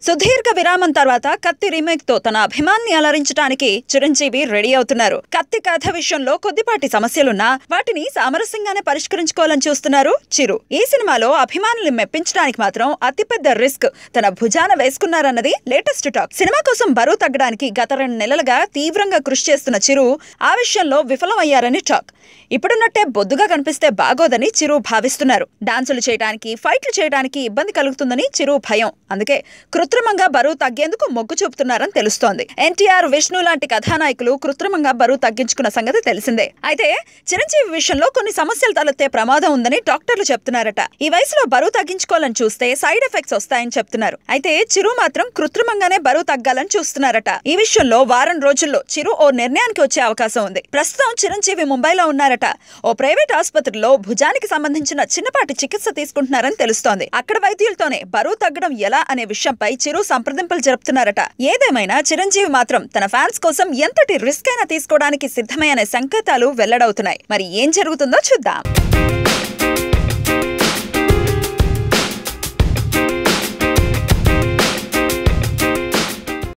సుదీర్ఘ విరామం తర్వాత కత్తి రీమేక్ తో తన అభిమాన్ని అలరించడానికి చిరంజీవి రెడీ అవుతున్నారు. కత్తి కథ విషయంలో కొద్దిపాటి సమస్యలున్నా వాటిని సామరస్యంగానే పరిష్కరించుకోవాలని చూస్తున్నారు చిరు. ఈ సినిమాలో అభిమానులు మెప్పించడానికి మాత్రం అతిపెద్ద రిస్క్ తన భుజాన వేసుకున్నారన్నది లేటెస్ట్ టాక్. సినిమా కోసం బరువు తగ్గడానికి గత 2 నెలలుగా తీవ్రంగా కృషి చేస్తున్న చిరు ఆ విషయంలో విఫలమయ్యారని టాక్. ఇప్పుడున్నట్టే బొద్దుగా కనిపిస్తే బాగోదని చిరు భావిస్తున్నారు. డాన్సులు చేయడానికి, ఫైట్లు చేయడానికి ఇబ్బంది కలుగుతుందని చిరు భయం. అందుకే కృత్రిమంగా బరువు తగ్గేందుకు మొగ్గు చూపుతున్నారని తెలుస్తోంది. ఎన్టీఆర్, విష్ణు లాంటి కథానాయకులు కృత్రిమంగా బరువు తగ్గించుకున్న సంగతి తెలిసిందే. అయితే చిరంజీవి విషయంలో కొన్ని సమస్యలు తలెత్తే ప్రమాదం ఉందని డాక్టర్లు చెప్తున్నారట. ఈ వయసులో బరువు తగ్గించుకోవాలని చూస్తే సైడ్ ఎఫెక్ట్స్ వస్తాయని చెప్తున్నారు. అయితే చిరు మాత్రం కృత్రిమంగానే బరువు తగ్గాలని చూస్తున్నారట. ఈ విషయంలో వారం రోజుల్లో చిరు ఓ నిర్ణయానికి వచ్చే అవకాశం ఉంది. ప్రస్తుతం చిరంజీవి ముంబైలో ఉన్నారట. ఓ ప్రైవేట్ ఆసుపత్రిలో భుజానికి సంబంధించిన చిన్నపాటి చికిత్స తీసుకుంటున్నారని తెలుస్తోంది. అక్కడ వైద్యులతోనే బరువు తగ్గడం ఎలా అనే విషయంపై చిరు సంప్రదింపులు జరుపుతున్నారట. ఏదేమైనా చిరంజీవి మాత్రం తన ఫ్యాన్స్ కోసం ఎంతటి రిస్క్ అయినా తీసుకోవడానికి సిద్ధమే అనే సంకేతాలు వెల్లడవుతున్నాయి. మరి ఏం జరుగుతుందో చూద్దాం.